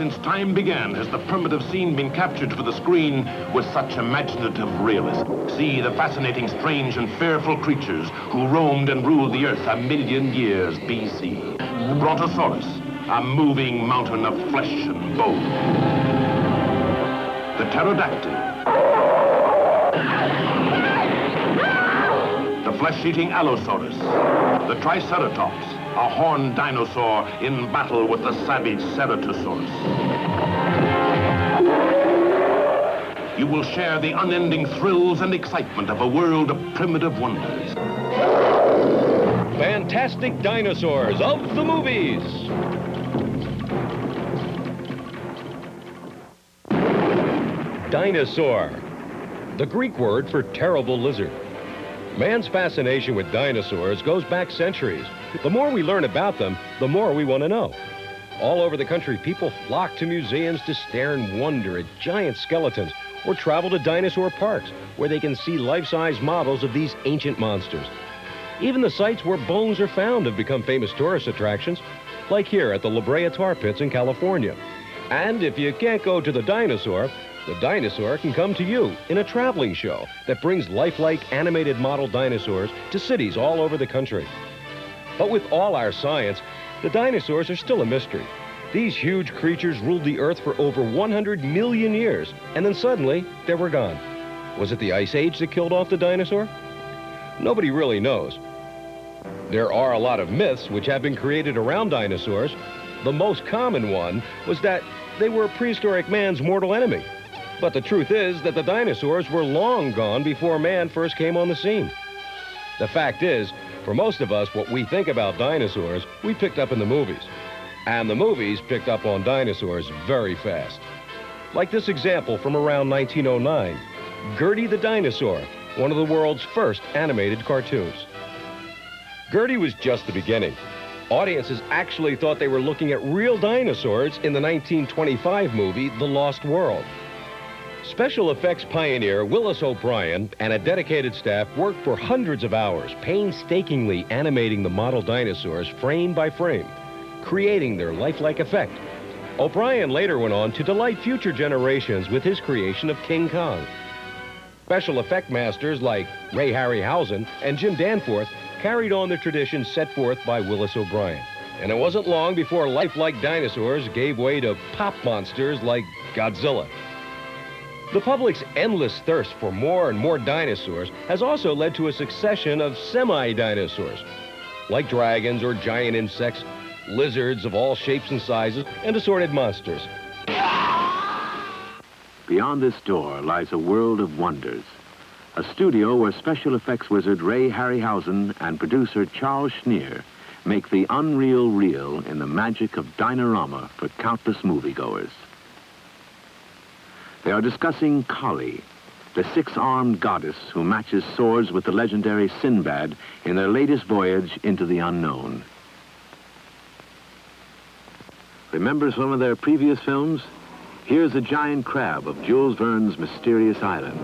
since time began has the primitive scene been captured for the screen with such imaginative realism. See the fascinating, strange, and fearful creatures who roamed and ruled the earth 1,000,000 years BC. The Brontosaurus, a moving mountain of flesh and bone. The pterodactyl. The flesh-eating Allosaurus. The Triceratops, a horned dinosaur in battle with the savage Ceratosaurus. You will share the unending thrills and excitement of a world of primitive wonders. Fantastic dinosaurs of the movies. Dinosaur, the Greek word for terrible lizard. Man's fascination with dinosaurs goes back centuries. The more we learn about them, the more we want to know. All over the country, people flock to museums to stare in wonder at giant skeletons or travel to dinosaur parks where they can see life-size models of these ancient monsters. Even the sites where bones are found have become famous tourist attractions, like here at the La Brea Tar Pits in California. And if you can't go to the dinosaur can come to you in a traveling show that brings lifelike animated model dinosaurs to cities all over the country. But with all our science, the dinosaurs are still a mystery. These huge creatures ruled the Earth for over 100 million years, and then suddenly, they were gone. Was it the Ice Age that killed off the dinosaur? Nobody really knows. There are a lot of myths which have been created around dinosaurs. The most common one was that they were prehistoric man's mortal enemy. But the truth is that the dinosaurs were long gone before man first came on the scene. The fact is, for most of us, what we think about dinosaurs, we picked up in the movies. And the movies picked up on dinosaurs very fast. Like this example from around 1909, Gertie the Dinosaur, one of the world's first animated cartoons. Gertie was just the beginning. Audiences actually thought they were looking at real dinosaurs in the 1925 movie, The Lost World. Special effects pioneer Willis O'Brien and a dedicated staff worked for hundreds of hours, painstakingly animating the model dinosaurs frame by frame, creating their lifelike effect. O'Brien later went on to delight future generations with his creation of King Kong. Special effect masters like Ray Harryhausen and Jim Danforth carried on the tradition set forth by Willis O'Brien. And it wasn't long before lifelike dinosaurs gave way to pop monsters like Godzilla. The public's endless thirst for more and more dinosaurs has also led to a succession of semi-dinosaurs, like dragons or giant insects, lizards of all shapes and sizes, and assorted monsters. Beyond this door lies a world of wonders. A studio where special effects wizard Ray Harryhausen and producer Charles Schneer make the unreal real in the magic of Dinorama for countless moviegoers. They are discussing Kali, the six-armed goddess who matches swords with the legendary Sinbad in their latest voyage into the unknown. Remember some of their previous films? Here's a giant crab of Jules Verne's Mysterious Island.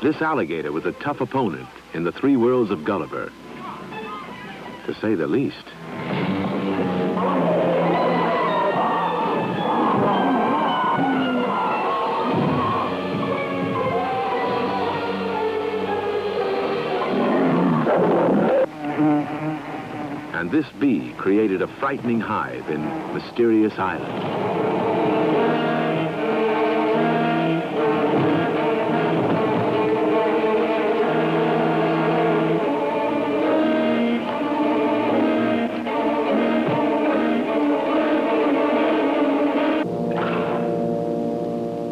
This alligator was a tough opponent in the Three Worlds of Gulliver, to say the least. And this bee created a frightening hive in Mysterious Island.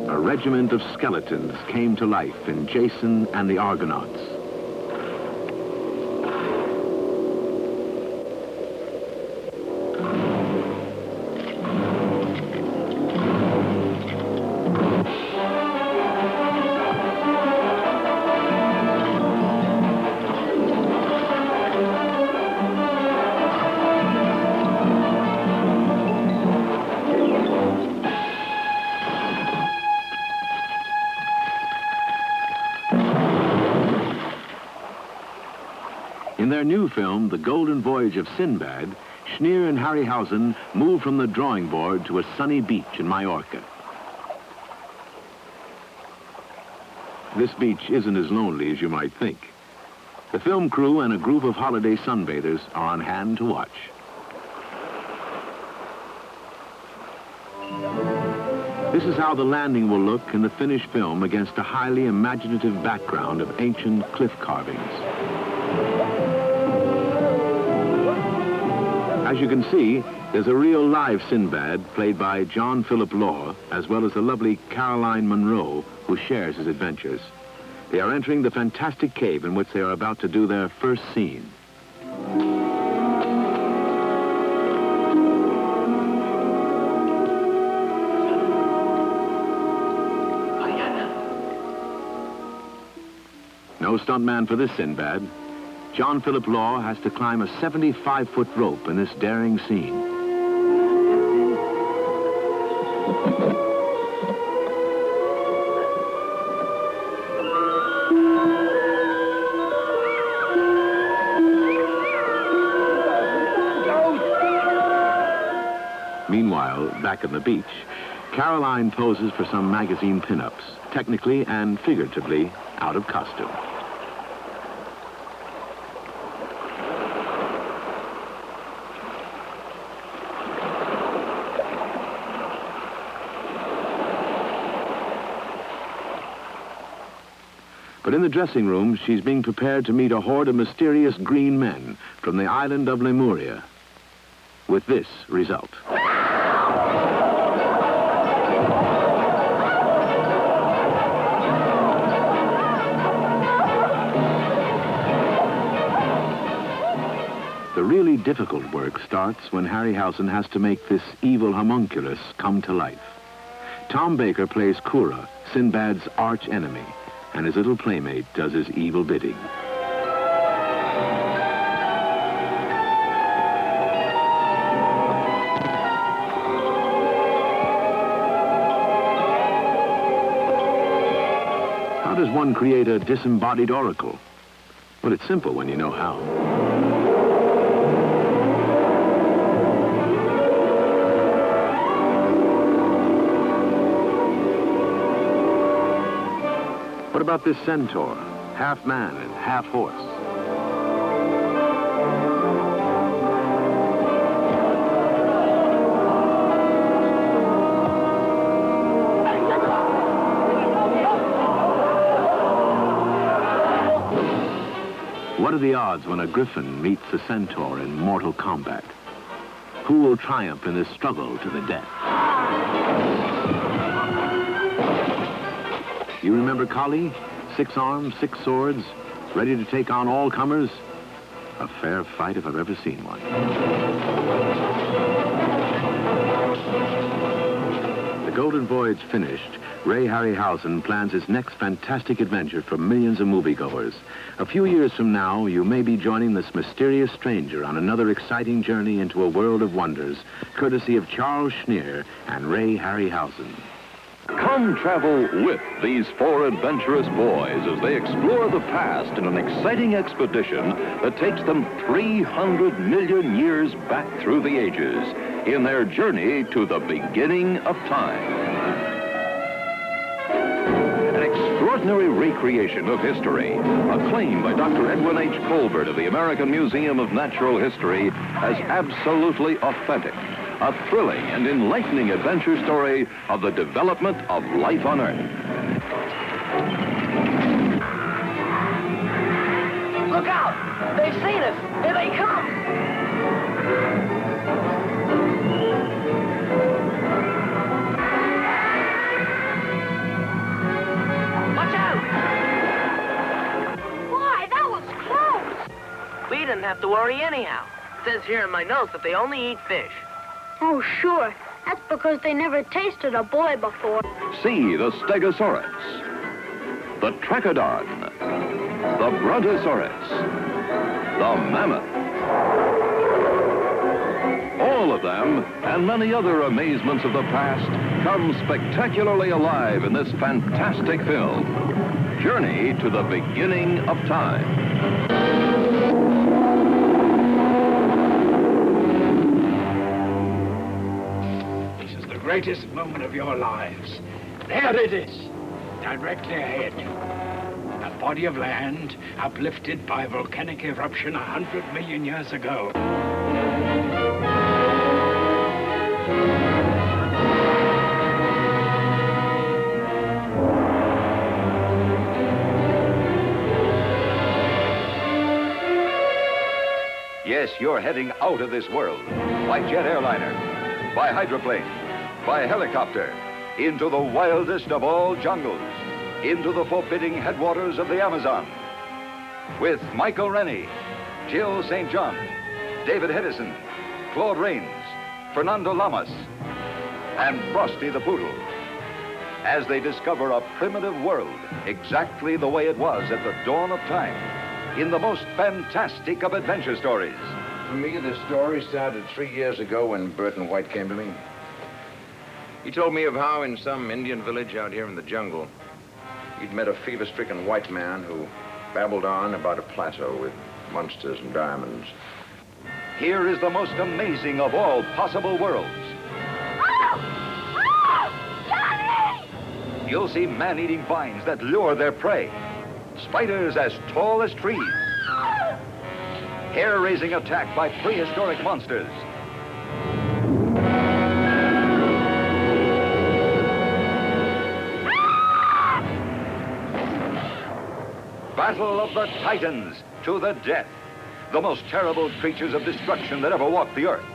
A regiment of skeletons came to life in Jason and the Argonauts. In their new film, The Golden Voyage of Sinbad, Schneer and Harryhausen move from the drawing board to a sunny beach in Majorca. This beach isn't as lonely as you might think. The film crew and a group of holiday sunbathers are on hand to watch. This is how the landing will look in the finished film against a highly imaginative background of ancient cliff carvings. As you can see, there's a real live Sinbad played by John Philip Law, as well as the lovely Caroline Munro, who shares his adventures. They are entering the fantastic cave in which they are about to do their first scene. No stuntman for this Sinbad. John Philip Law has to climb a 75-foot rope in this daring scene. Meanwhile, back at the beach, Caroline poses for some magazine pinups, technically and figuratively out of costume. But in the dressing room, she's being prepared to meet a horde of mysterious green men from the island of Lemuria. With this result. The really difficult work starts when Harryhausen has to make this evil homunculus come to life. Tom Baker plays Kura, Sinbad's arch enemy, and his little playmate does his evil bidding. How does one create a disembodied oracle? Well, it's simple when you know how. What about this centaur, half man and half horse? What are the odds when a griffin meets a centaur in mortal combat? Who will triumph in this struggle to the death? You remember Kali? 6 arms, 6 swords, ready to take on all comers? A fair fight if I've ever seen one. The Golden Voyage finished, Ray Harryhausen plans his next fantastic adventure for millions of moviegoers. A few years from now, you may be joining this mysterious stranger on another exciting journey into a world of wonders, courtesy of Charles Schneer and Ray Harryhausen. Come travel with these 4 adventurous boys as they explore the past in an exciting expedition that takes them 300 million years back through the ages in their journey to the beginning of time. An extraordinary recreation of history, acclaimed by Dr. Edwin H. Colbert of the American Museum of Natural History as absolutely authentic. A thrilling and enlightening adventure story of the development of life on Earth. Look out! They've seen us! Here they come! Watch out! Boy, that was close! We didn't have to worry anyhow. It says here in my notes that they only eat fish. Oh, sure. That's because they never tasted a boy before. See the Stegosaurus, the Trachodon, the Brontosaurus, the Mammoth. All of them, and many other amazements of the past, come spectacularly alive in this fantastic film, Journey to the Beginning of Time. greatest moment of your lives. There it is, directly ahead. A body of land uplifted by volcanic eruption 100 million years ago. Yes, you're heading out of this world by jet airliner, by hydroplane, by helicopter, into the wildest of all jungles, into the forbidding headwaters of the Amazon. With Michael Rennie, Jill St. John, David Hedison, Claude Rains, Fernando Lamas, and Frosty the Poodle, as they discover a primitive world exactly the way it was at the dawn of time, in the most fantastic of adventure stories. For me, the story started 3 years ago when Burton White came to me. He told me of how in some Indian village out here in the jungle, he'd met a fever-stricken white man who babbled on about a plateau with monsters and diamonds. Here is the most amazing of all possible worlds. Johnny! You'll see man-eating vines that lure their prey, spiders as tall as trees, hair-raising attack by prehistoric monsters, Battle of the Titans to the death, the most terrible creatures of destruction that ever walked the earth.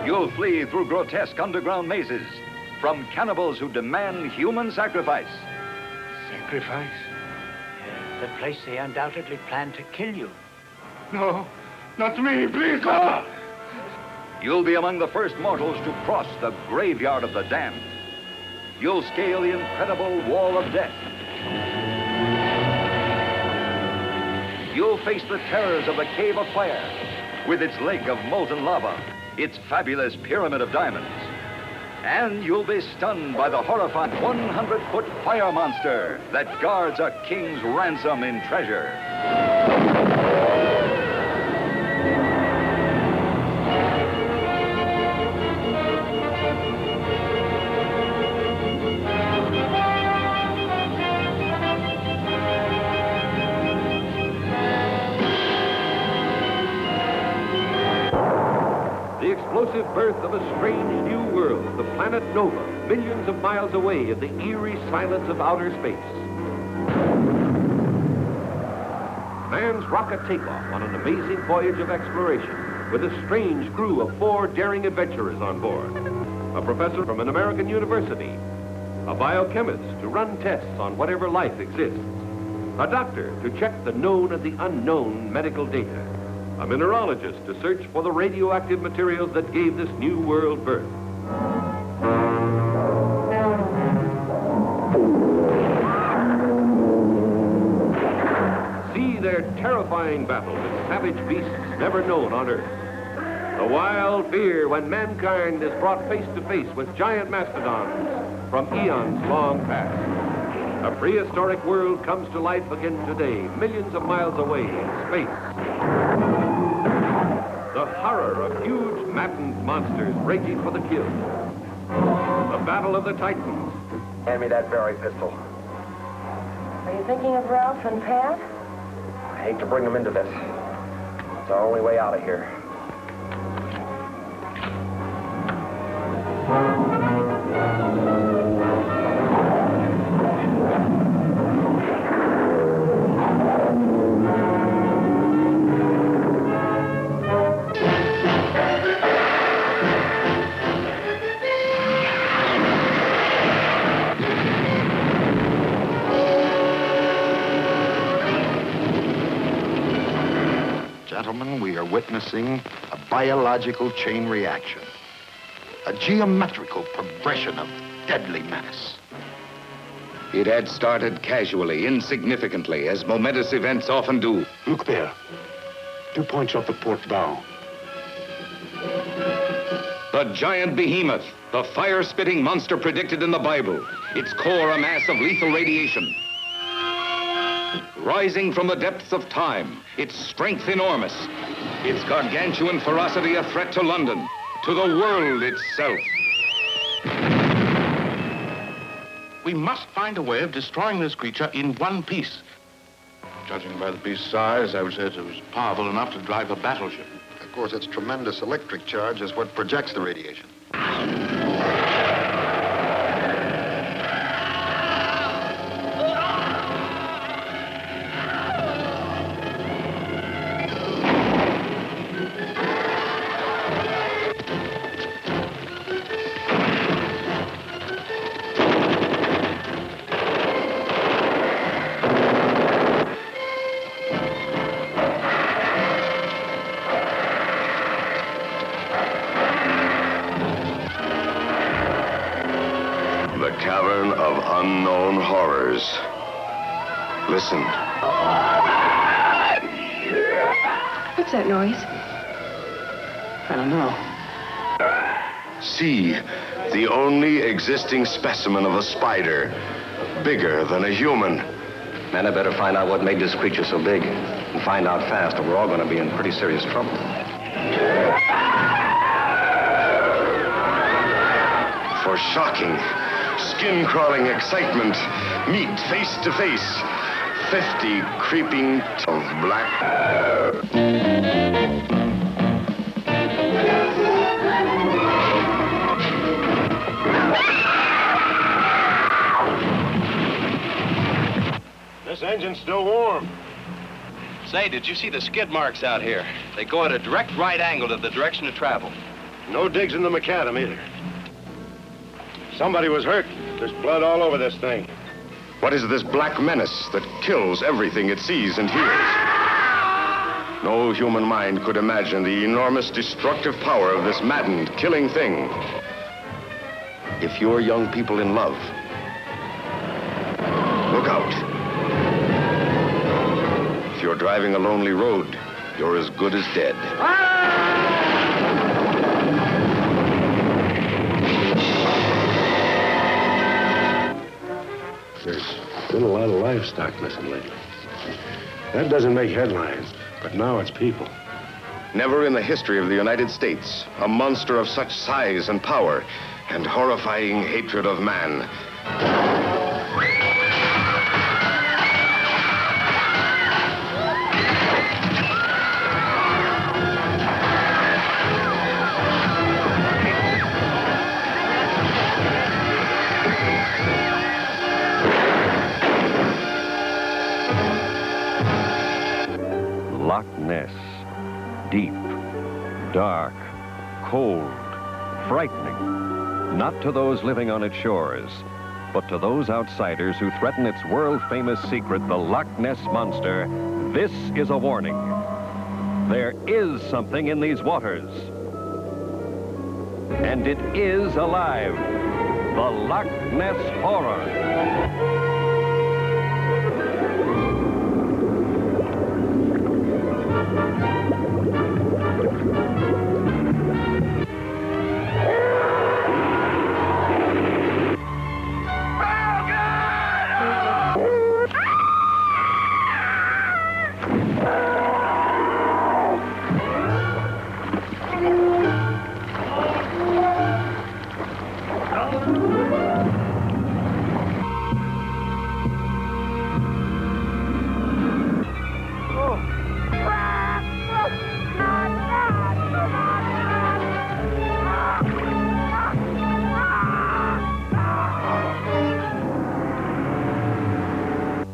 You'll flee through grotesque underground mazes from cannibals who demand human sacrifice. Sacrifice? The place they undoubtedly planned to kill you. No, not me, please, God! You'll be among the first mortals to cross the graveyard of the damned. You'll scale the incredible wall of death. You'll face the terrors of the Cave of Fire, with its lake of molten lava, its fabulous pyramid of diamonds. And you'll be stunned by the horrifying 100-foot fire monster that guards a king's ransom in treasure. The explosive birth of a strange new world, the planet Nova, millions of miles away in the eerie silence of outer space. Man's rocket takeoff on an amazing voyage of exploration with a strange crew of 4 daring adventurers on board. A professor from an American university, a biochemist to run tests on whatever life exists, a doctor to check the known and the unknown medical data, a mineralogist to search for the radioactive materials that gave this new world birth. See their terrifying battle with savage beasts never known on Earth. The wild fear when mankind is brought face to face with giant mastodons from eons long past. A prehistoric world comes to life again today, millions of miles away in space. The horror of huge, maddened monsters raging for the kill. The Battle of the Titans. Hand me that berry pistol. Are you thinking of Ralph and Pat? I hate to bring them into this. It's our only way out of here. Gentlemen, we are witnessing a biological chain reaction, a geometrical progression of deadly menace. It had started casually, insignificantly, as momentous events often do. Look there. 2 points off the port bow. The giant behemoth, the fire-spitting monster predicted in the Bible, its core a mass of lethal radiation. Rising from the depths of time, its strength enormous, Its gargantuan ferocity a threat to London, to the world itself. We must find a way of destroying this creature in one piece. Judging by the beast's size, I would say it was powerful enough to drive a battleship. Of course, its tremendous electric charge is what projects the radiation. The cavern of unknown horrors. Listen. What's that noise? I don't know. See, the only existing specimen of a spider, bigger than a human. Man, I better find out what made this creature so big, and find out fast, or we're all going to be in pretty serious trouble. For shocking, skin-crawling excitement, meet face to face 50 creeping of black. This engine's still warm. Say, did you see the skid marks out here? They go at a direct right angle to the direction of travel. No digs in the macadam either. Somebody was hurt. There's blood all over this thing. What is this black menace that kills everything it sees and hears? No human mind could imagine the enormous destructive power of this maddened, killing thing. If you're young people in love, look out. If you're driving a lonely road, you're as good as dead. There's been a lot of livestock missing lately. That doesn't make headlines, but now it's people. Never in the history of the United States, a monster of such size and power and horrifying hatred of man. Loch Ness. Deep, dark, cold, frightening. Not to those living on its shores, but to those outsiders who threaten its world-famous secret, the Loch Ness Monster, this is a warning. There is something in these waters. And it is alive. The Loch Ness Horror.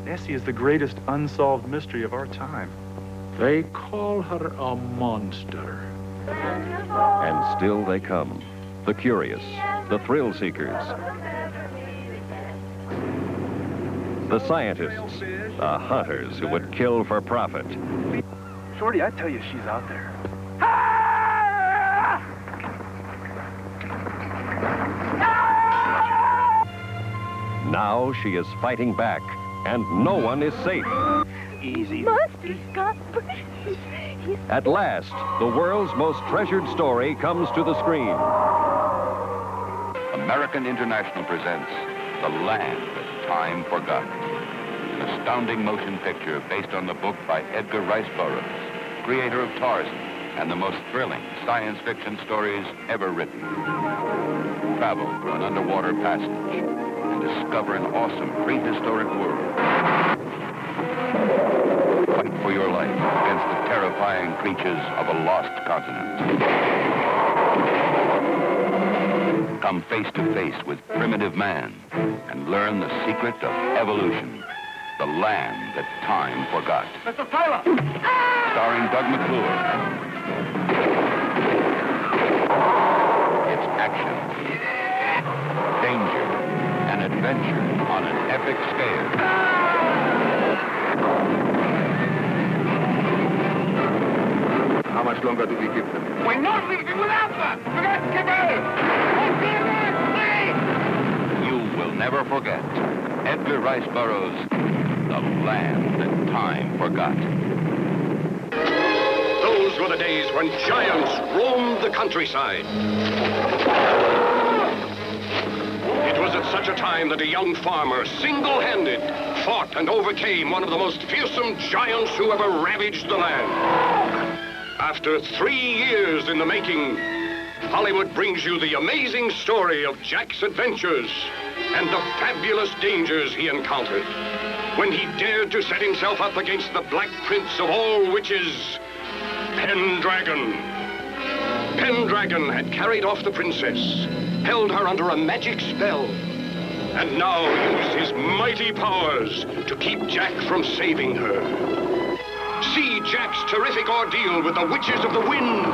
Nessie is the greatest unsolved mystery of our time. They call her a monster. And still they come. The curious, the thrill seekers, the scientists, the hunters who would kill for profit. Shorty, I tell you, she's out there. Now she is fighting back, and no one is safe. Easy. Monster's got... At last, the world's most treasured story comes to the screen. American International presents The Land That Time Forgot, an astounding motion picture based on the book by Edgar Rice Burroughs, creator of Tarzan, and the most thrilling science fiction stories ever written. Travel through an underwater passage and discover an awesome prehistoric world. Fight for your life against the terrifying creatures of a lost continent. Come face to face with primitive man and learn the secret of evolution. The land that time forgot. Mr. Taylor! Starring Doug McClure. It's action, danger, and adventure on an epic scale. How much longer do we keep them? We're not leaving without them! We got to keep it! You will never forget Edgar Rice Burroughs' The Land That Time Forgot. Those were the days when giants roamed the countryside. It was at such a time that a young farmer, single-handed, fought and overcame one of the most fearsome giants who ever ravaged the land. After 3 years in the making, Hollywood brings you the amazing story of Jack's adventures and the fabulous dangers he encountered when he dared to set himself up against the Black Prince of all witches, Pendragon. Pendragon had carried off the princess, held her under a magic spell, and now used his mighty powers to keep Jack from saving her. See Jack's terrific ordeal with the Witches of the Wind.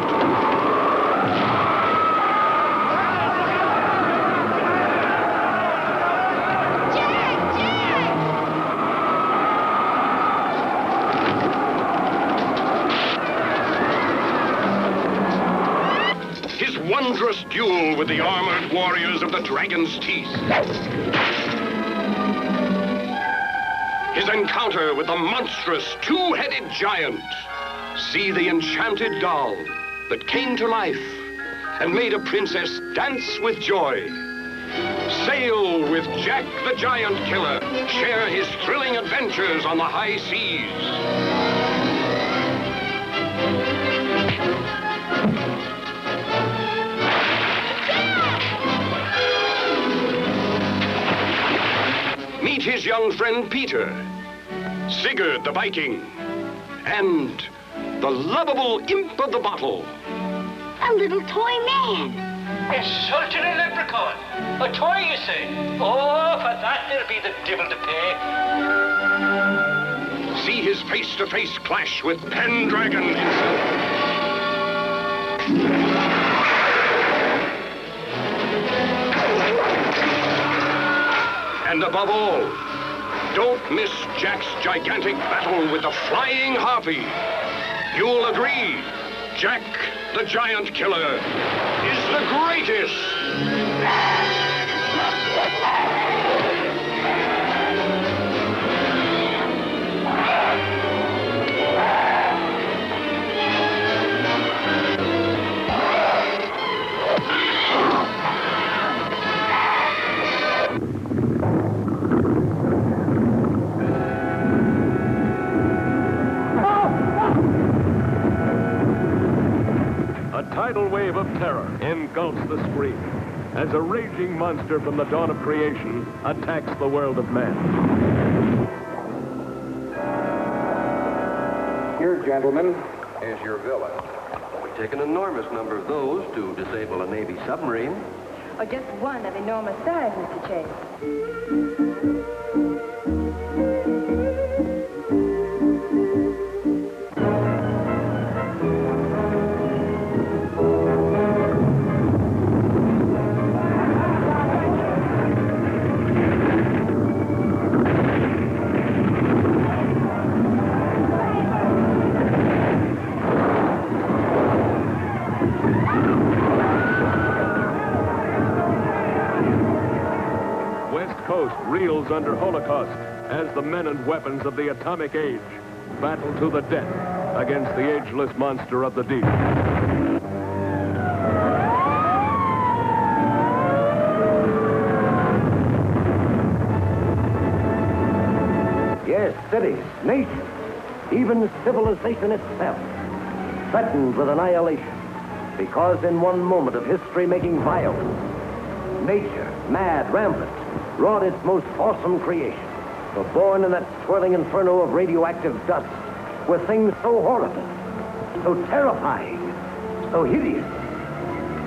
His wondrous duel with the armored warriors of the Dragon's Teeth. His encounter with the monstrous two-headed giant. See the enchanted doll that came to life and made a princess dance with joy. Sail with Jack the Giant Killer. Share his thrilling adventures on the high seas. Meet his young friend Peter, Sigurd the Viking, and the lovable imp of the bottle. A little toy man. Insulting a leprechaun. A toy, you say? Oh, for that there'll be the devil to pay. See his face-to-face clash with Pendragon himself. And above all, don't miss Jack's gigantic battle with the Flying Harpy. You'll agree, Jack the Giant Killer is the greatest. A tidal wave of terror engulfs the screen as a raging monster from the dawn of creation attacks the world of man. Here, gentlemen, is your villain. We take an enormous number of those to disable a Navy submarine. Or just one of enormous size, Mr. Chase. Reels under Holocaust as the men and weapons of the atomic age battle to the death against the ageless monster of the deep. Yes, cities, nations, even civilization itself threatened with annihilation. Because in one moment of history-making violence, nature, mad, rampant, wrought its most awesome creation. For born in that swirling inferno of radioactive dust were things so horrible, so terrifying, so hideous.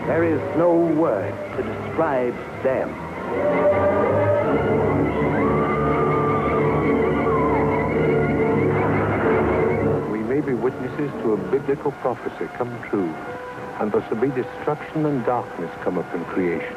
There is no word to describe them. We may be witnesses to a biblical prophecy come true, and there shall be destruction and darkness come upon creation,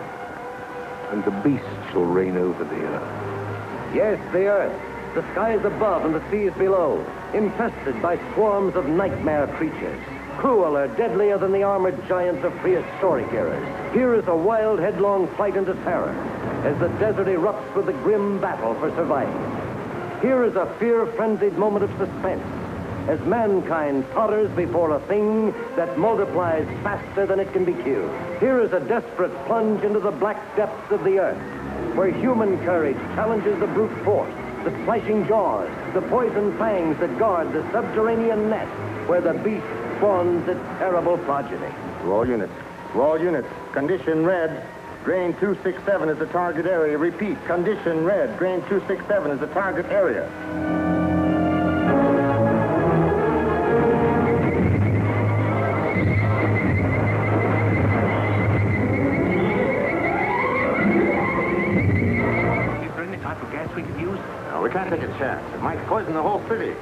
and the beast shall reign over the earth. Yes, the earth, the skies above and the seas below, infested by swarms of nightmare creatures, crueler, deadlier than the armored giants of prehistoric eras. Here is a wild, headlong flight into terror as the desert erupts with the grim battle for survival. Here is a fear-frenzied moment of suspense as mankind totters before a thing that multiplies faster than it can be killed. Here is a desperate plunge into the black depths of the earth, where human courage challenges the brute force, the slashing jaws, the poison fangs that guard the subterranean nest where the beast spawns its terrible progeny. To all units, condition red. Drain 267 is the target area. Repeat, condition red. Drain 267 is the target area. Is there any type of gas we could use? No, we can't take a chance. It might poison the whole city.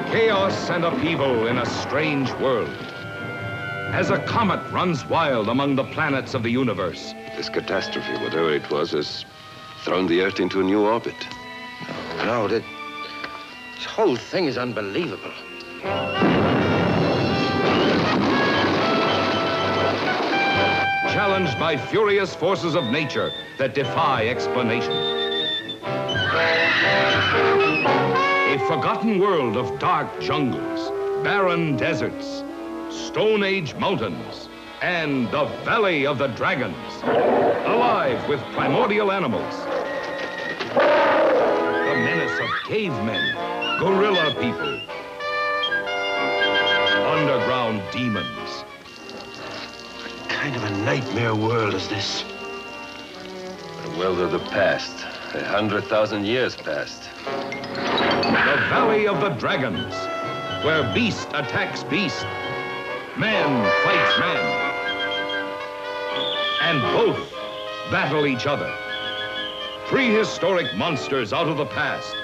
Chaos and upheaval in a strange world. As a comet runs wild among the planets of the universe. This catastrophe, whatever it was, has thrown the Earth into a new orbit. No, this whole thing is unbelievable. Challenged by furious forces of nature that defy explanation. A forgotten world of dark jungles, barren deserts, Stone Age mountains, and the Valley of the Dragons, alive with primordial animals. The menace of cavemen, gorilla people, underground demons. What kind of a nightmare world is this? A world of the past. 100,000 years past. The Valley of the Dragons, where beast attacks beast, man fights man, and both battle each other. Prehistoric monsters out of the past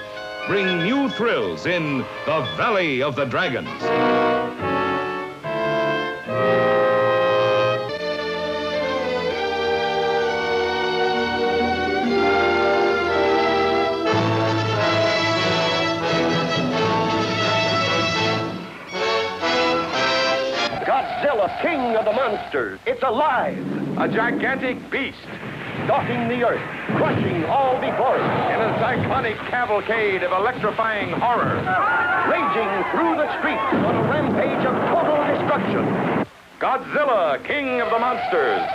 bring new thrills in the Valley of the Dragons. King of the monsters. It's alive. A gigantic beast. Stalking the earth, crushing all before it. In a cyclonic cavalcade of electrifying horror. Raging through the streets on a rampage of total destruction. Godzilla, King of the Monsters.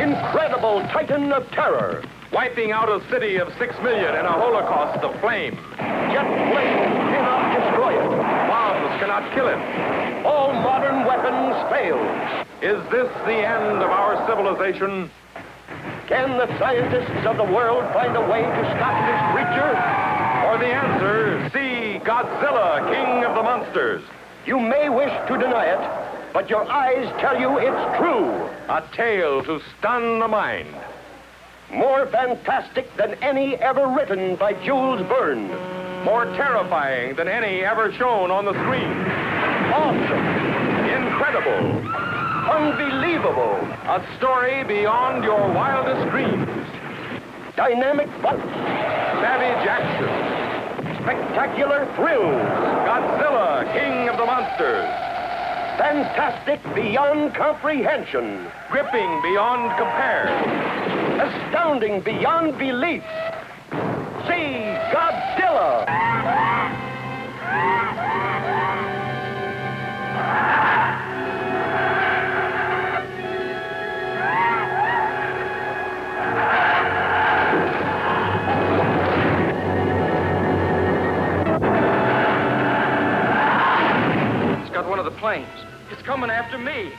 Incredible titan of terror. Wiping out a city of 6 million in a holocaust of flame. Jet flames cannot destroy it. Bombs cannot kill it. All modern weapons fail. Is this the end of our civilization? Can the scientists of the world find a way to stop this creature? For the answer, see Godzilla, King of the Monsters. You may wish to deny it, but your eyes tell you it's true. A tale to stun the mind. More fantastic than any ever written by Jules Verne. More terrifying than any ever shown on the screen. Awesome. Incredible. Unbelievable. A story beyond your wildest dreams. Dynamic fun. Savage action. Spectacular thrills. Godzilla, King of the Monsters. Fantastic beyond comprehension. Gripping beyond compare. Astounding beyond belief. See Godzilla. It's got one of the planes. It's coming after me.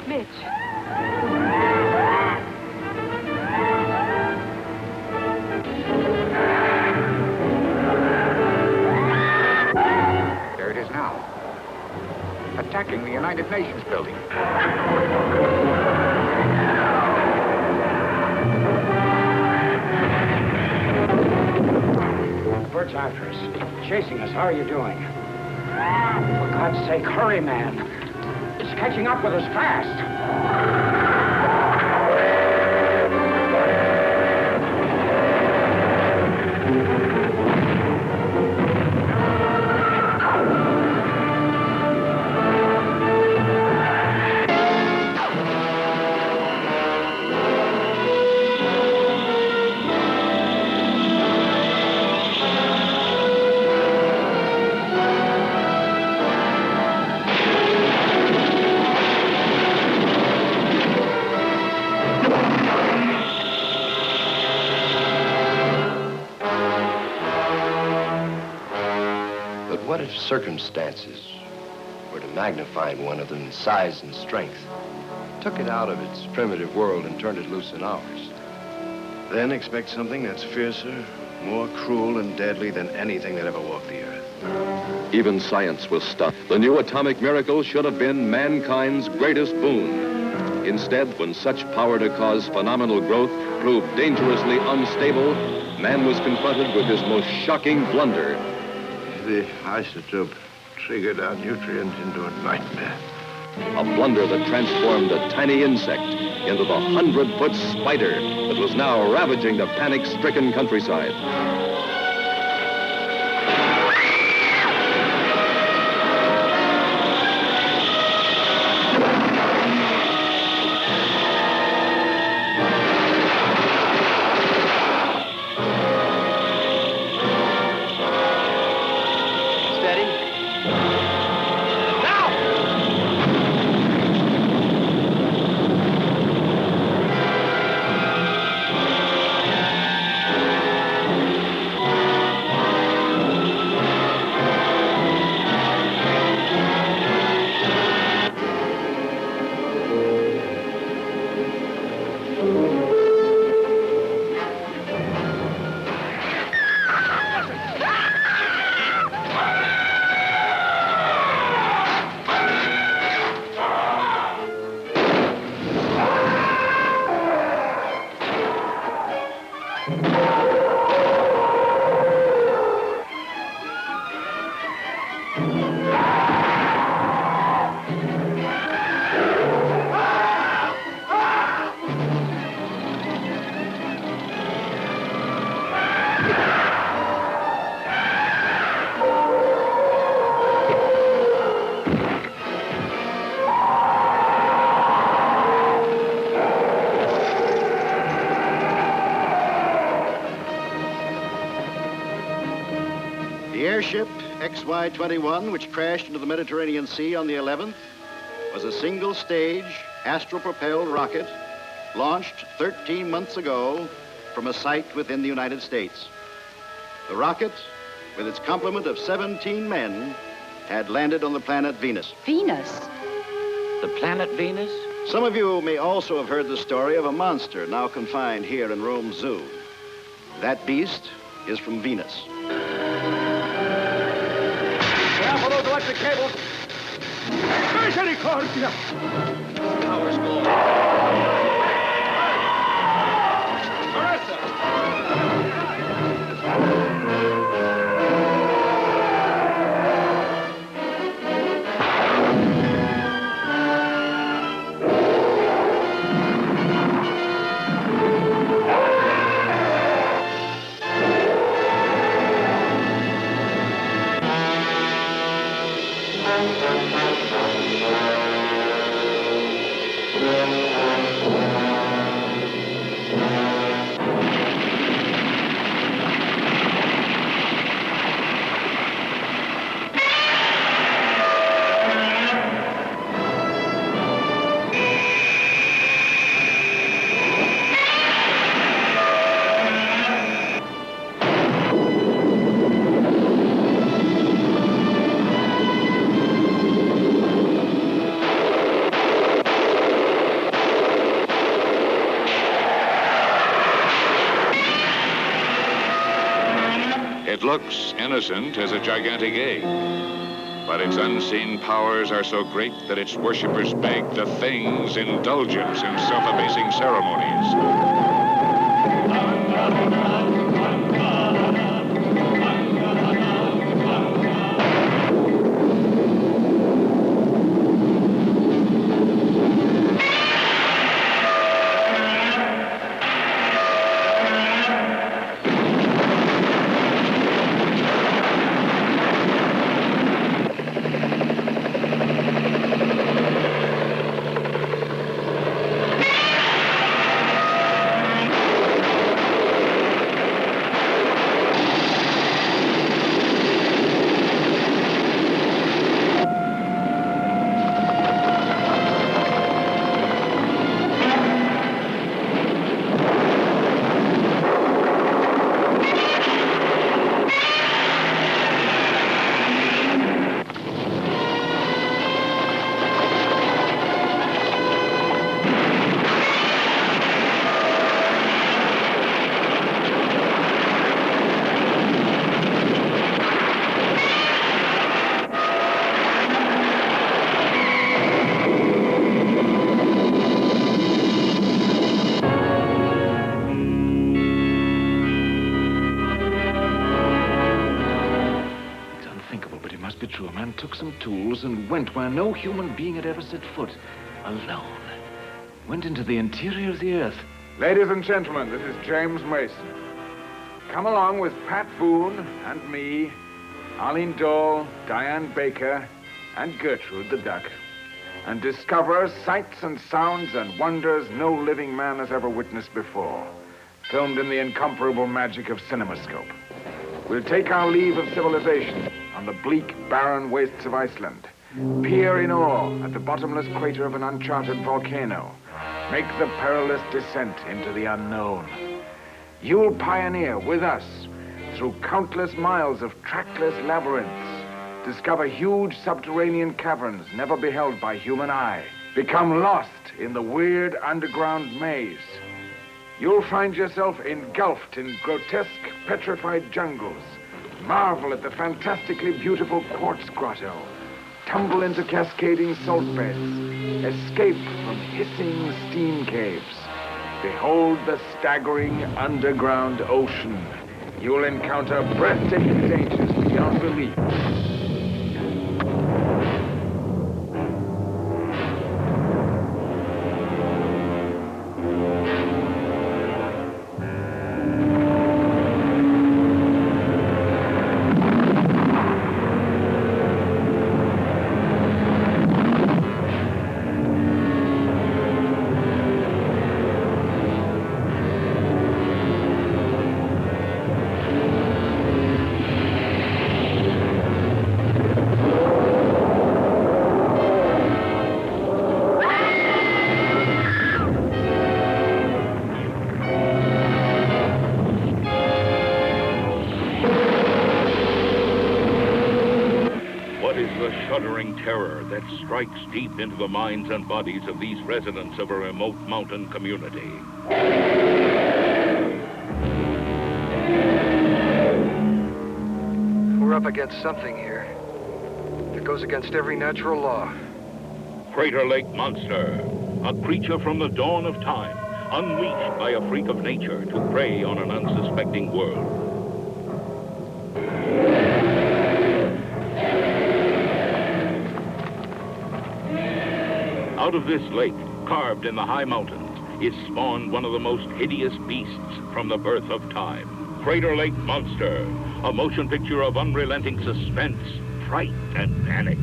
Mitch. There it is now. Attacking the United Nations building. Bird's after us. Chasing us. How are you doing? For God's sake, hurry, man. It's catching up with us fast. What if circumstances were to magnify one of them in size and strength, took it out of its primitive world and turned it loose in ours? Then expect something that's fiercer, more cruel and deadly than anything that ever walked the earth. Even science was stunned. The new atomic miracle should have been mankind's greatest boon. Instead, when such power to cause phenomenal growth proved dangerously unstable, man was confronted with his most shocking blunder. The isotope triggered our nutrients into a nightmare. A blunder that transformed a tiny insect into the 100-foot spider that was now ravaging the panic-stricken countryside. The airship XY-21, which crashed into the Mediterranean Sea on the 11th, was a single-stage, astral-propelled rocket launched 13 months ago from a site within the United States. The rocket, with its complement of 17 men, had landed on the planet Venus. Venus? The planet Venus? Some of you may also have heard the story of a monster now confined here in Rome Zoo. That beast is from Venus. For those electric cables. Misericordia! Power's gone. Marissa! It looks innocent as a gigantic egg, but its unseen powers are so great that its worshippers beg the thing's indulgence in self-abasing ceremonies. Took some tools and went where no human being had ever set foot. Alone. Went into the interior of the earth. Ladies and gentlemen, this is James Mason. Come along with Pat Boone and me, Arlene Dahl, Diane Baker, and Gertrude the Duck, and discover sights and sounds and wonders no living man has ever witnessed before, filmed in the incomparable magic of CinemaScope. We'll take our leave of civilization on the bleak, barren wastes of Iceland, peer in awe at the bottomless crater of an uncharted volcano, make the perilous descent into the unknown. You'll pioneer with us through countless miles of trackless labyrinths, discover huge subterranean caverns never beheld by human eye, become lost in the weird underground maze. You'll find yourself engulfed in grotesque, petrified jungles, marvel at the fantastically beautiful quartz grotto, tumble into cascading salt beds, escape from hissing steam caves, behold the staggering underground ocean. You'll encounter breathtaking dangers beyond belief. Shuddering terror that strikes deep into the minds and bodies of these residents of a remote mountain community. We're up against something here that goes against every natural law. Crater Lake Monster, a creature from the dawn of time, unleashed by a freak of nature to prey on an unsuspecting world. Out of this lake, carved in the high mountains, is spawned one of the most hideous beasts from the birth of time. Crater Lake Monster, a motion picture of unrelenting suspense, fright, and panic.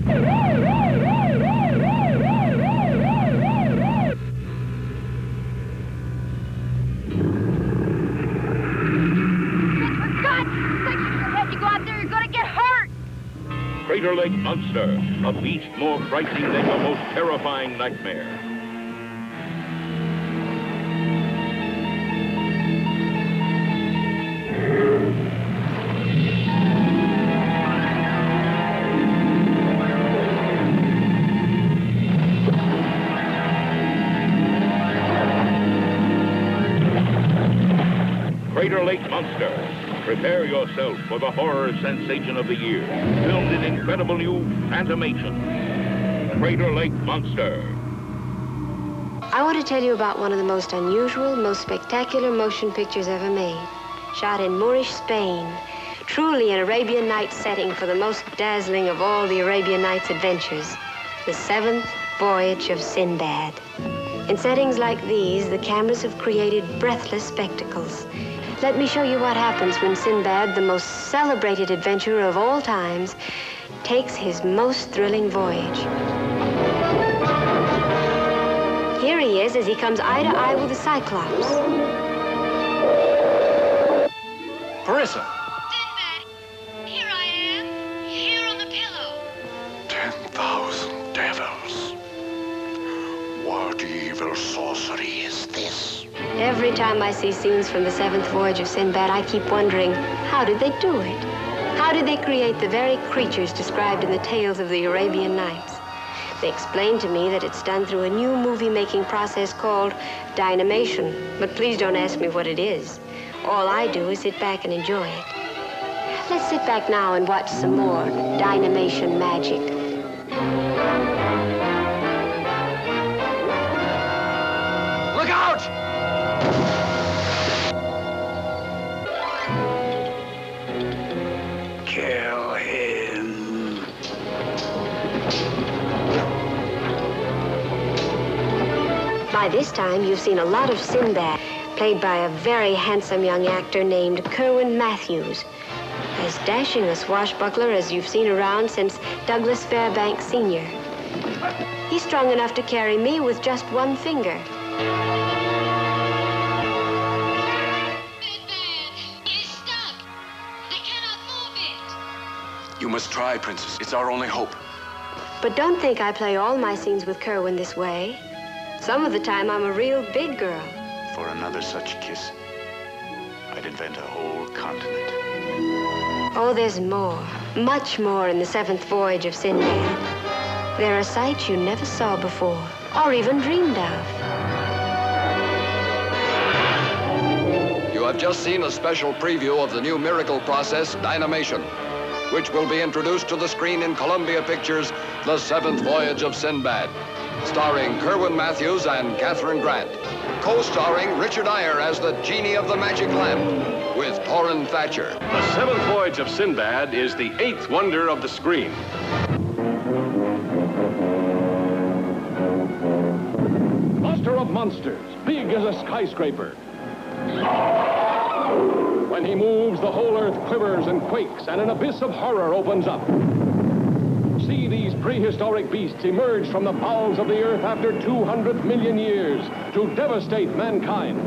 For God's sake, if you go out there, you're gonna get hurt! Crater Lake Monster, a beast more frightening than your most terrifying nightmare. Lake Monster. Prepare yourself for the horror sensation of the year. Filmed in incredible new animation. Crater Lake Monster. I want to tell you about one of the most unusual, most spectacular motion pictures ever made. Shot in Moorish Spain. Truly an Arabian Nights setting for the most dazzling of all the Arabian Nights adventures. The Seventh Voyage of Sinbad. In settings like these, the cameras have created breathless spectacles. Let me show you what happens when Sinbad, the most celebrated adventurer of all times, takes his most thrilling voyage. Here he is as he comes eye to eye with the Cyclops. Carissa! Sinbad, here I am, here on the pillow. 10,000 devils. What evil sorcery is this? Every time I see scenes from the Seventh Voyage of Sinbad, I keep wondering, how did they do it? How did they create the very creatures described in the tales of the Arabian Nights? They explained to me that it's done through a new movie-making process called Dynamation. But please don't ask me what it is. All I do is sit back and enjoy it. Let's sit back now and watch some more Dynamation magic. Look out! Kill him. By this time, you've seen a lot of Sinbad, played by a very handsome young actor named Kerwin Matthews. As dashing a swashbuckler as you've seen around since Douglas Fairbanks Sr. He's strong enough to carry me with just one finger. You must try, Princess. It's our only hope. But don't think I play all my scenes with Kerwin this way. Some of the time, I'm a real big girl. For another such kiss, I'd invent a whole continent. Oh, there's more, much more in the Seventh Voyage of Sinbad. There are sights you never saw before, or even dreamed of. You have just seen a special preview of the new miracle process, Dynamation, which will be introduced to the screen in Columbia Pictures' The Seventh Voyage of Sinbad, starring Kerwin Matthews and Catherine Grant, co-starring Richard Eyre as the Genie of the Magic Lamp, with Torrin Thatcher. The Seventh Voyage of Sinbad is the 8th wonder of the screen. Monster of monsters, big as a skyscraper. When he moves, the whole earth quivers and quakes, and an abyss of horror opens up. See these prehistoric beasts emerge from the bowels of the earth after 200 million years to devastate mankind.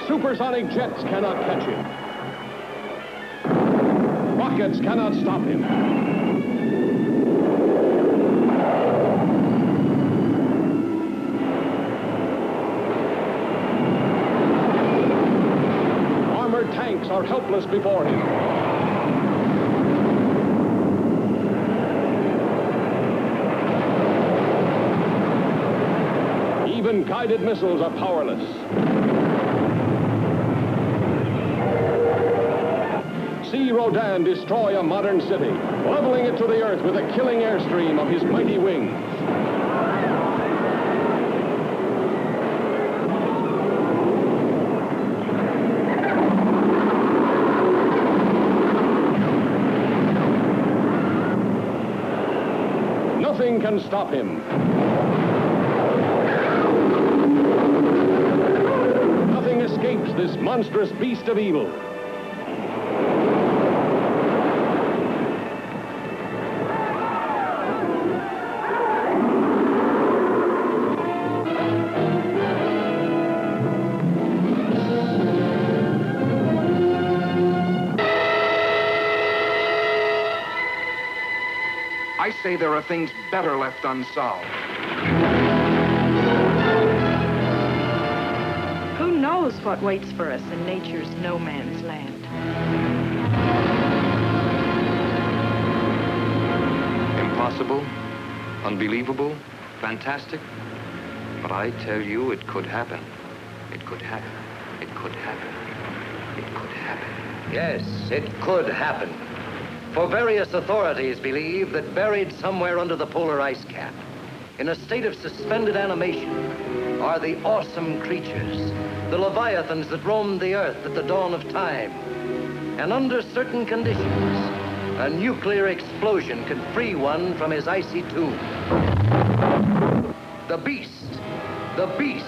Supersonic jets cannot catch him. Rockets cannot stop him. Armored tanks are helpless before him. Even guided missiles are powerless. See Rodin destroy a modern city, leveling it to the earth with a killing airstream of his mighty wings. Nothing can stop him. Nothing escapes this monstrous beast of evil. I say there are things better left unsolved. what waits for us in nature's no man's land. Impossible, unbelievable, fantastic. But I tell you, it could happen. It could happen. It could happen. It could happen. Yes, it could happen. For various authorities believe that buried somewhere under the polar ice cap, in a state of suspended animation, are the awesome creatures, the leviathans that roamed the earth at the dawn of time. And under certain conditions, a nuclear explosion could free one from his icy tomb. The beast, the beast,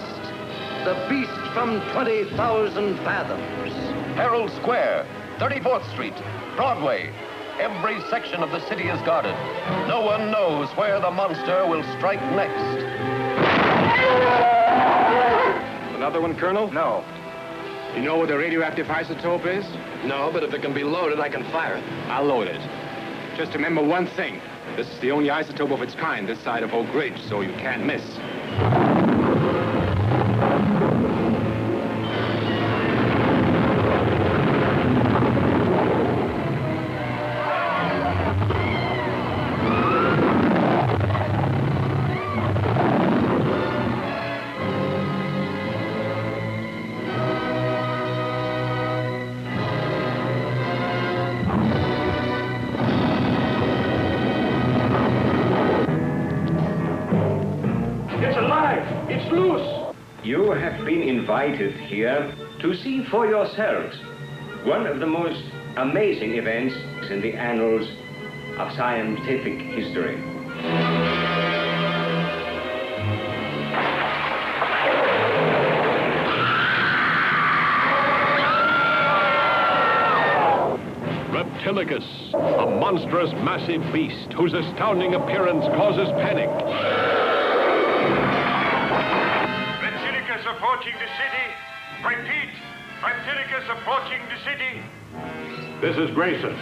the beast from 20,000 fathoms. Herald Square, 34th Street, Broadway. Every section of the city is guarded. No one knows where the monster will strike next. Another one, Colonel? No. You know what the radioactive isotope is? No, but if it can be loaded, I can fire it. I'll load it. Just remember one thing. This is the only isotope of its kind this side of Oak Ridge, so you can't miss. You have been invited here to see for yourselves one of the most amazing events in the annals of scientific history. Reptilicus, a monstrous, massive beast whose astounding appearance causes panic. Approaching the city. Repeat, Reptilicus approaching the city. This is Grayson.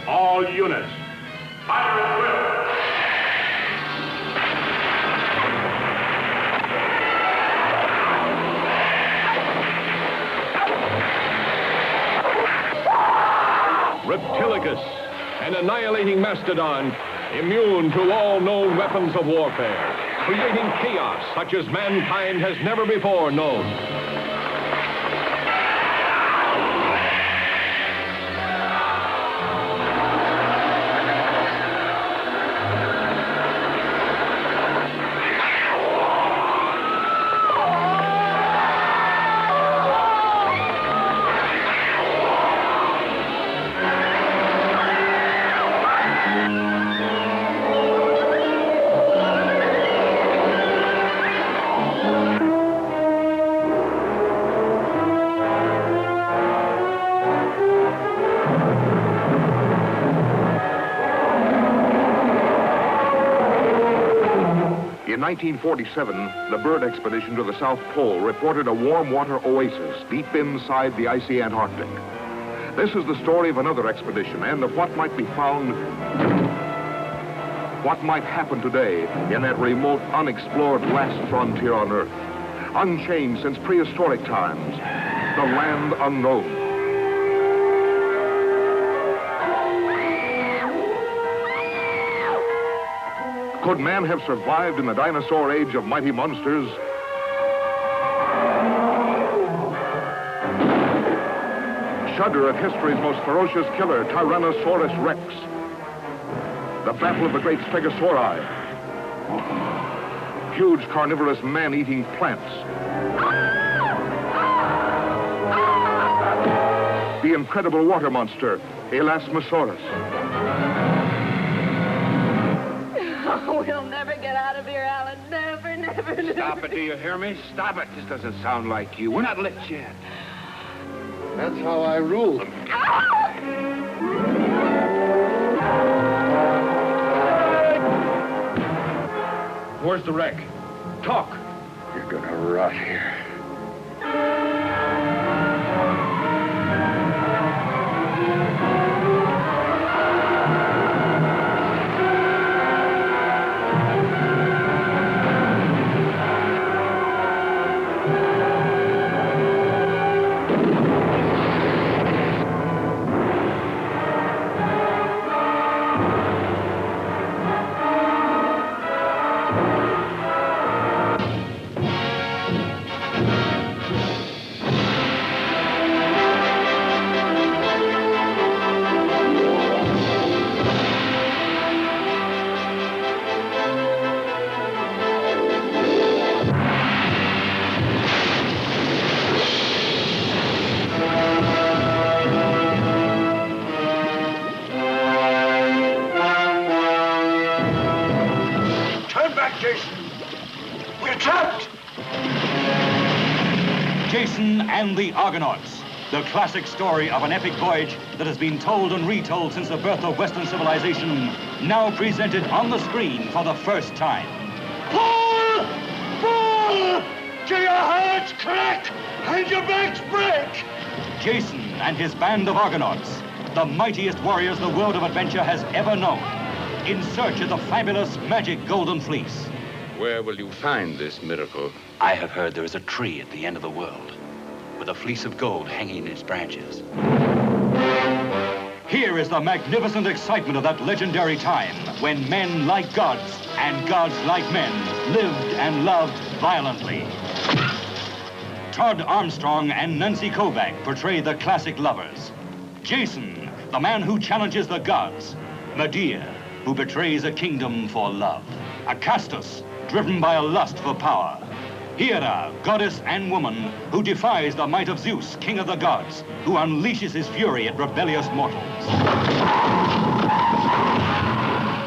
All units, fire at will. Reptilicus, an annihilating mastodon, immune to all known weapons of warfare, creating chaos such as mankind has never before known. In 1947, the bird expedition to the South Pole reported a warm water oasis deep inside the icy Antarctic. This is the story of another expedition and of what might be found, what might happen today in that remote, unexplored last frontier on Earth. Unchanged since prehistoric times, the land unknown. Could man have survived in the dinosaur age of mighty monsters? Shudder at history's most ferocious killer, Tyrannosaurus Rex. The battle of the great Stegosauri. Huge carnivorous man-eating plants. The incredible water monster, Elasmosaurus. We'll never get out of here, Alan. Never, never, never. Stop it, do you hear me? Stop it. This doesn't sound like you. We're not licked yet. That's how I rule them. Where's the wreck? Talk. You're gonna rot here. Jason. We're trapped. Jason and the Argonauts, the classic story of an epic voyage that has been told and retold since the birth of Western civilization, now presented on the screen for the first time. Pull! Pull! Till your hearts crack and your backs break! Jason and his band of Argonauts, the mightiest warriors the world of adventure has ever known, in search of the fabulous magic golden fleece. Where will you find this miracle? I have heard there is a tree at the end of the world with a fleece of gold hanging in its branches. Here is the magnificent excitement of that legendary time when men like gods and gods like men lived and loved violently. Todd Armstrong and Nancy Kovac portray the classic lovers. Jason, the man who challenges the gods. Medea, who betrays a kingdom for love. Acastus, driven by a lust for power. Hera, goddess and woman, who defies the might of Zeus, king of the gods, who unleashes his fury at rebellious mortals.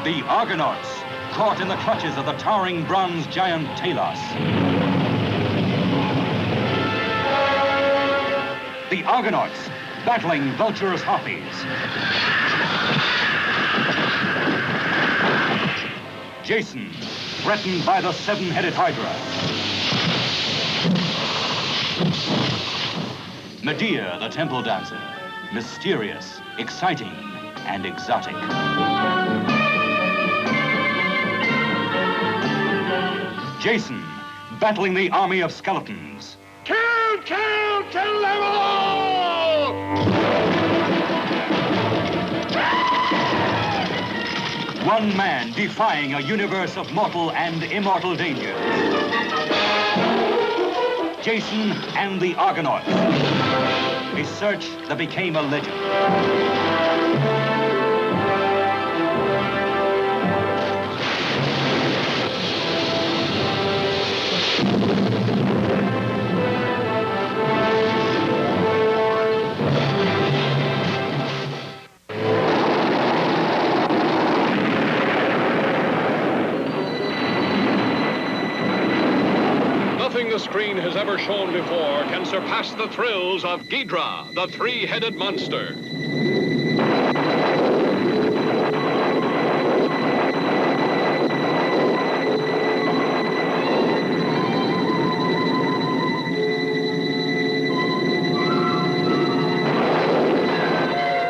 The Argonauts, caught in the clutches of the towering bronze giant Talos. The Argonauts, battling vulturous harpies. Jason, threatened by the seven-headed Hydra. Medea, the temple dancer, mysterious, exciting, and exotic. Jason, battling the army of skeletons. Kill, kill, kill them all! One man defying a universe of mortal and immortal dangers. Jason and the Argonauts. A search that became a legend. Nothing the screen has ever shown before can surpass the thrills of Ghidra, the three-headed monster.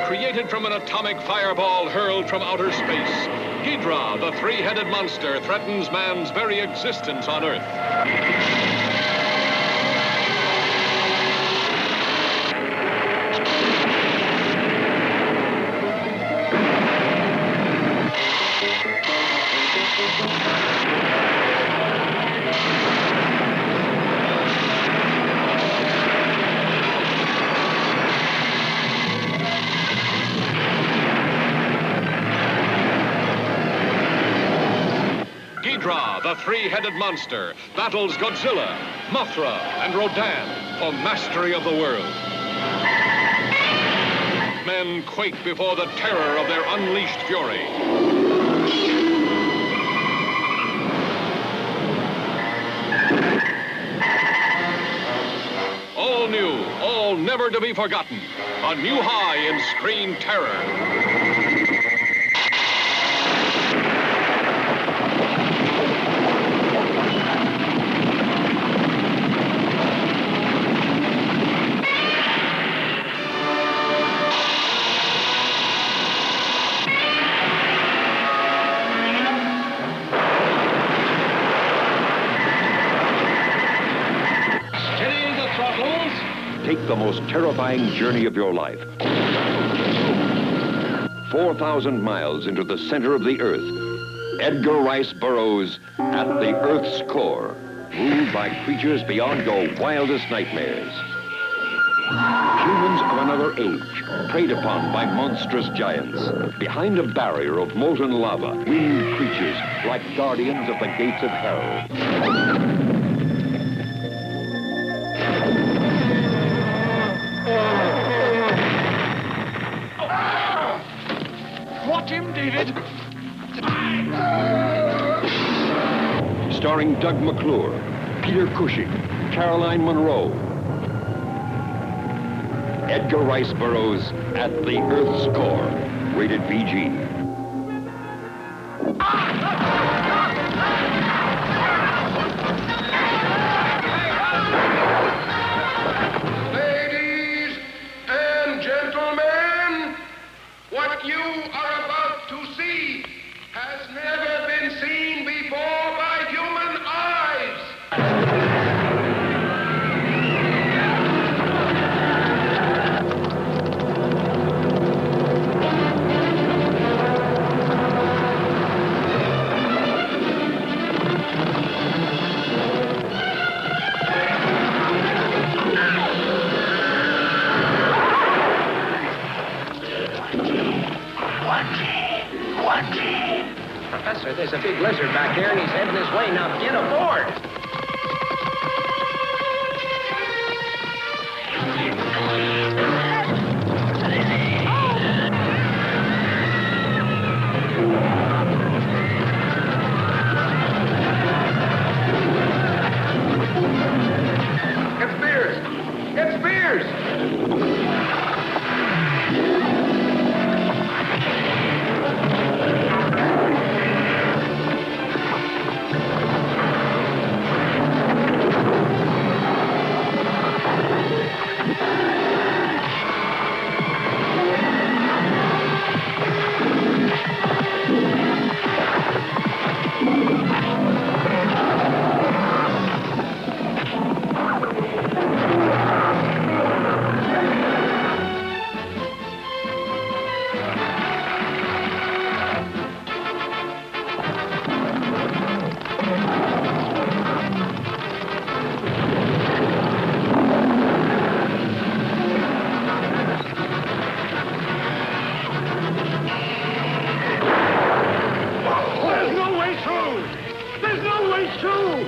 Created from an atomic fireball hurled from outer space, Ghidra, the three-headed monster, threatens man's very existence on Earth. Ghidra, the three-headed monster, battles Godzilla, Mothra, and Rodan for mastery of the world. Men quake before the terror of their unleashed fury. All new, all never to be forgotten. A new high in screen terror. Take the most terrifying journey of your life. 4,000 miles into the center of the Earth, Edgar Rice burrows at the Earth's core, ruled by creatures beyond your wildest nightmares. Humans of another age, preyed upon by monstrous giants. Behind a barrier of molten lava, winged creatures like guardians of the gates of hell. Watch him, David. starring Doug McClure, Peter Cushing, Caroline Munro, Edgar Rice Burroughs at the Earth's Core, rated PG. Ladies and gentlemen, what you are about to see has never been seen before by human eyes. Professor, there's a big lizard back there, and he's heading his way. Now get aboard! Get Spears! Get Spears! There's no way through! There's no way through!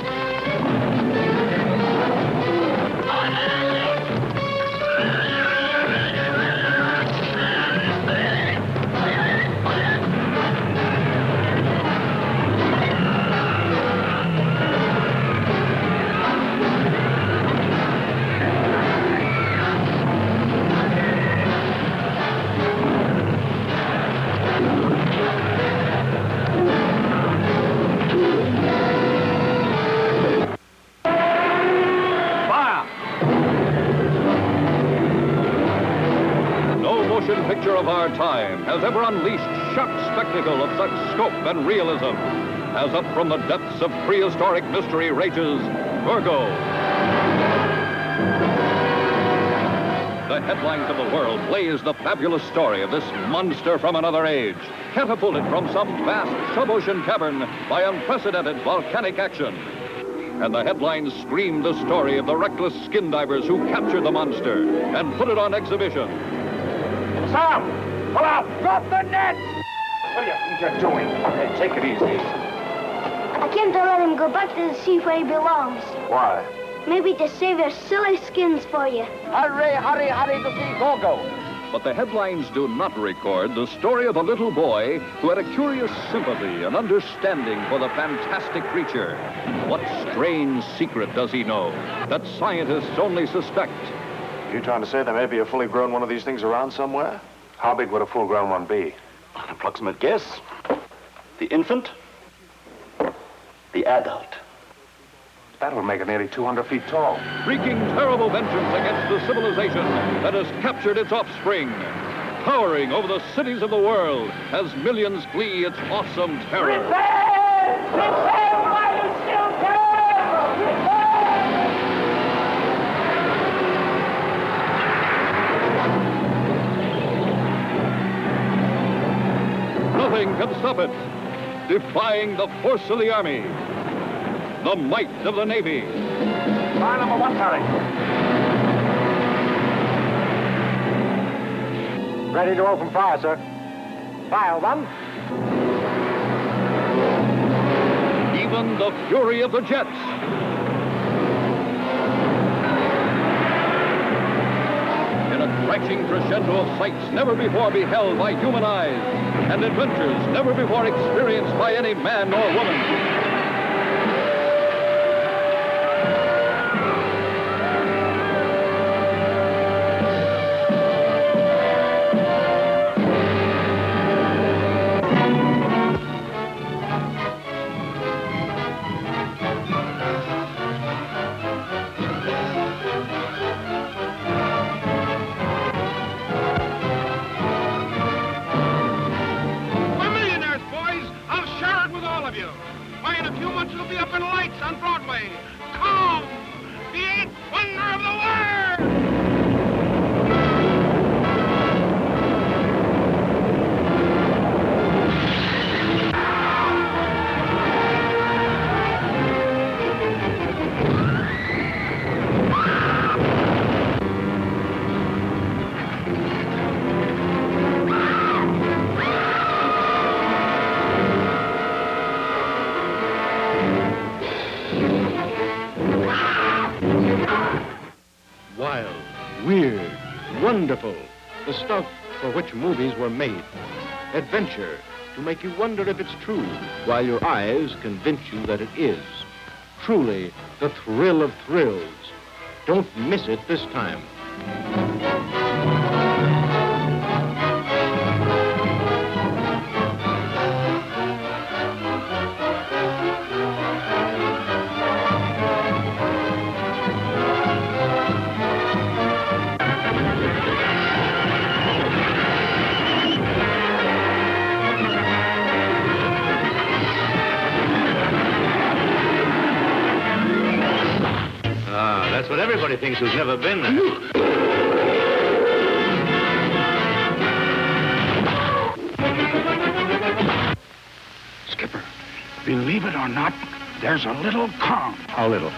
No motion picture of our time has ever unleashed sharp spectacle of such scope and realism as up from the depths of prehistoric mystery rages Virgo. The headlines of the world blaze the fabulous story of this monster from another age, catapulted from some vast sub-ocean cavern by unprecedented volcanic action. And the headlines scream the story of the reckless skin divers who captured the monster and put it on exhibition. Sam! Pull out! Drop the net! What do you think you're doing? Hey, take it easy. I came to let him go back to the sea where he belongs. Why? Maybe to save their silly skins for you. Hurry, hurry, hurry to see Gogo. But the headlines do not record the story of a little boy who had a curious sympathy and understanding for the fantastic creature. What strange secret does he know that scientists only suspect? You trying to say there may be a fully grown one of these things around somewhere? How big would a full-grown one be? An approximate guess. The infant, the adult. That would make it nearly 200 feet tall. Wreaking terrible vengeance against the civilization that has captured its offspring. Towering over the cities of the world as millions flee its awesome terror. Prepare! Prepare while you still can! Nothing can stop it. Defying the force of the Army. The might of the Navy. Fire number 1, Harry. Ready to open fire, sir. Fire 1. Even the fury of the jets. In a crashing crescendo of sights never before beheld by human eyes, and adventures never before experienced by any man or woman. of you. Why, in a few months it'll be up in lights on Broadway. Kong, the eighth wonder of the world! Wild, weird, wonderful. The stuff for which movies were made. Adventure, to make you wonder if it's true, while your eyes convince you that it is. Truly, the thrill of thrills. Don't miss it this time. That's what everybody thinks who's never been there. Skipper, believe it or not, there's a little Kong. How little?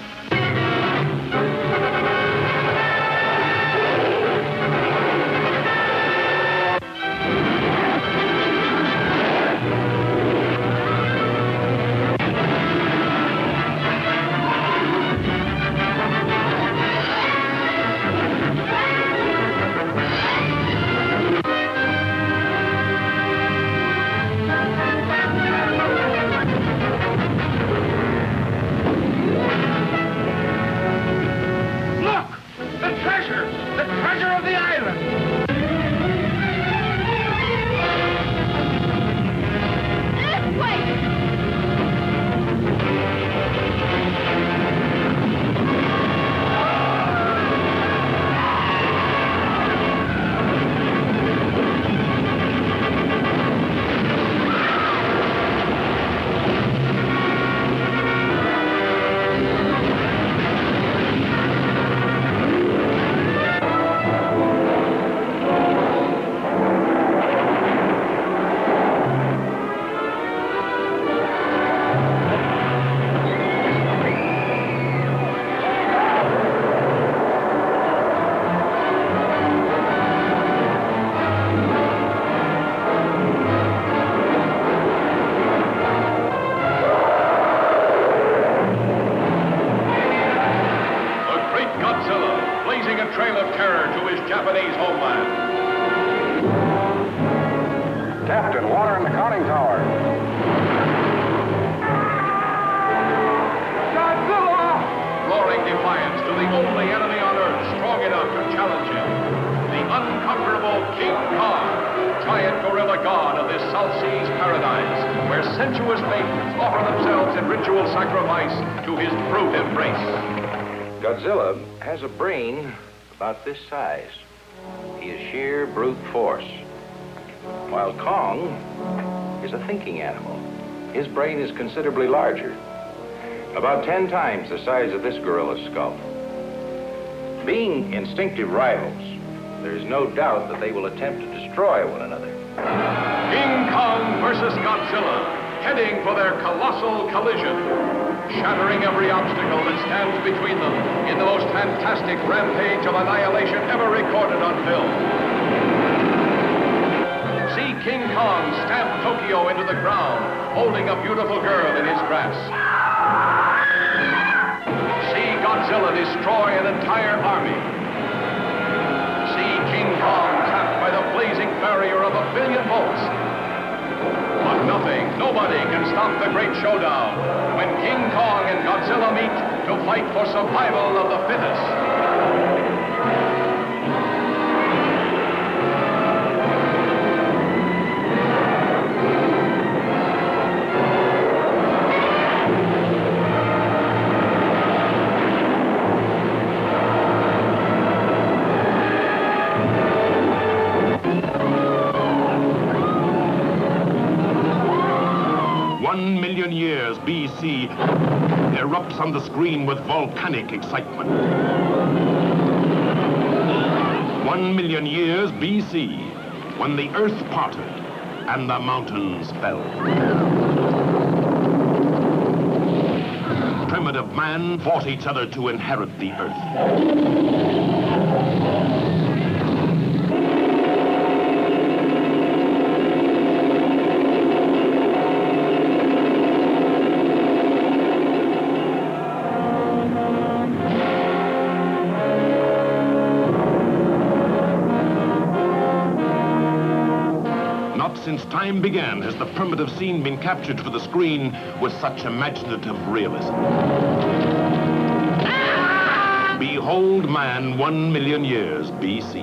trail of terror to his Japanese homeland. Captain, water in the conning tower. Godzilla! Roaring defiance to the only enemy on Earth strong enough to challenge him. The unconquerable King Kong, giant gorilla god of this South Seas paradise, where sensuous maidens offer themselves in ritual sacrifice to his brute embrace. Godzilla has a brain about this size. He is sheer brute force. While Kong is a thinking animal. His brain is considerably larger, about 10 times the size of this gorilla's skull. Being instinctive rivals, there is no doubt that they will attempt to destroy one another. King Kong versus Godzilla, heading for their colossal collision, shattering every obstacle that stands between them in the most fantastic rampage of annihilation ever recorded on film. See King Kong stamp Tokyo into the ground, holding a beautiful girl in his grasp. See Godzilla destroy an entire army. See King Kong trapped by the blazing barrier of 1 billion volts. But nothing, nobody can stop the great showdown when King Kong and Godzilla meet to fight for survival of the fittest. 1 million years BC erupts on the screen with volcanic excitement. 1 million years BC, when the earth parted and the mountains fell. Primitive man fought each other to inherit the earth. Since time began has the primitive scene been captured for the screen with such imaginative realism. Behold man 1 million years BC.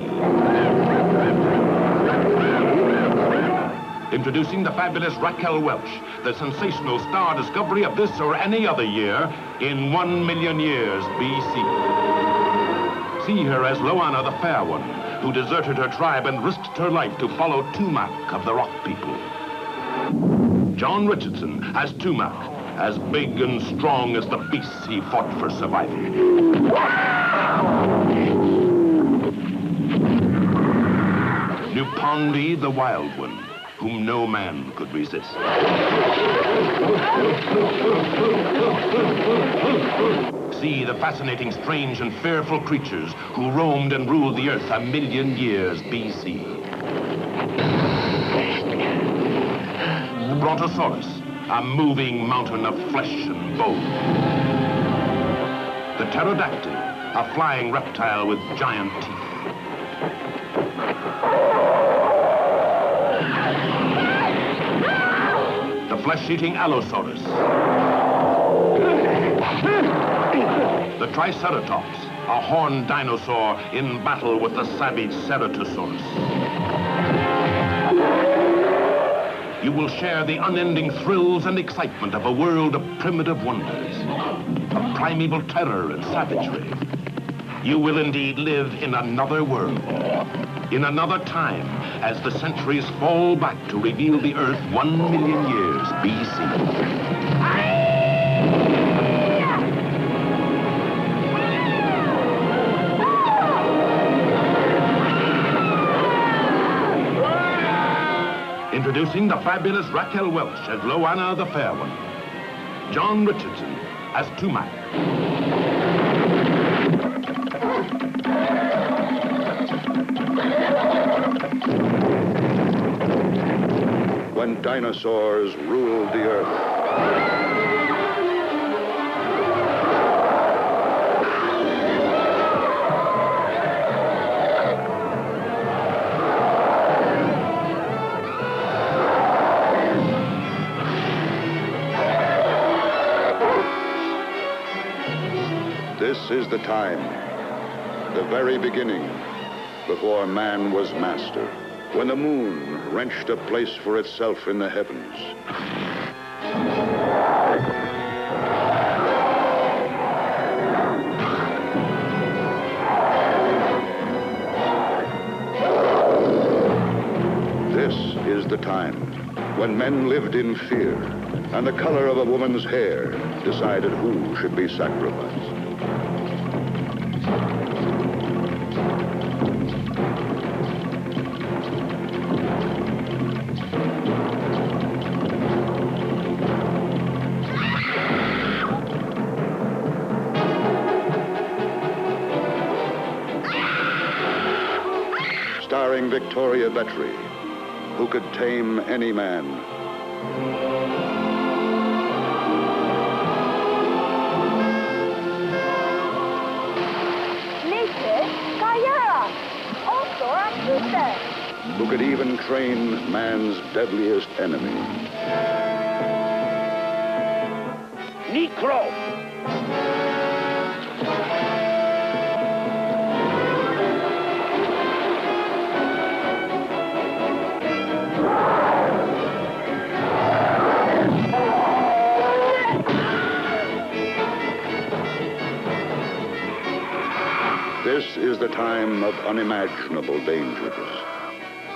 Introducing the fabulous Raquel Welch, the sensational star discovery of this or any other year in 1 million years BC. See her as Loana the Fair One, who deserted her tribe and risked her life to follow Tumac of the Rock People. John Richardson as Tumac, as big and strong as the beasts he fought for survival. Nupondi the Wild One, whom no man could resist. See the fascinating, strange, and fearful creatures who roamed and ruled the earth 1 million years BC. The Brontosaurus, a moving mountain of flesh and bone. The pterodactyl, a flying reptile with giant teeth. The flesh-eating Allosaurus. The Triceratops, a horned dinosaur in battle with the savage Ceratosaurus. You will share the unending thrills and excitement of a world of primitive wonders, of primeval terror and savagery. You will indeed live in another world, in another time, as the centuries fall back to reveal the Earth 1 million years BC. Introducing the fabulous Raquel Welch as Loana the Fair One. John Richardson as Tumac. When dinosaurs ruled the earth. This is the time, the very beginning, before man was master, when the moon wrenched a place for itself in the heavens. This is the time when men lived in fear, and the color of a woman's hair decided who should be sacrificed. Starring Victoria Betry, who could tame any man. Who could even train man's deadliest enemy. Necro! This is the time of unimaginable dangers.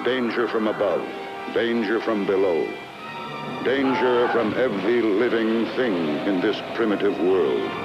Danger from above, danger from below, Danger from every living thing in this primitive world.